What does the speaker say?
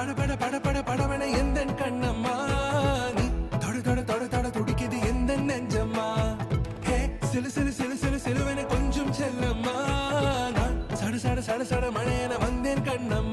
பட பட பட பட படவன எந்த கண்ணம்மா நீ தொட தொட தொட தொட துடிக்குது எந்த நெஞ்சம்மா ஹே சிலு சிலு சிலு சிலு சிலுவன கொஞ்சம் செல்லம்மா நான் சட சட சட சட மழையன வந்தேன் கண்ணம்மா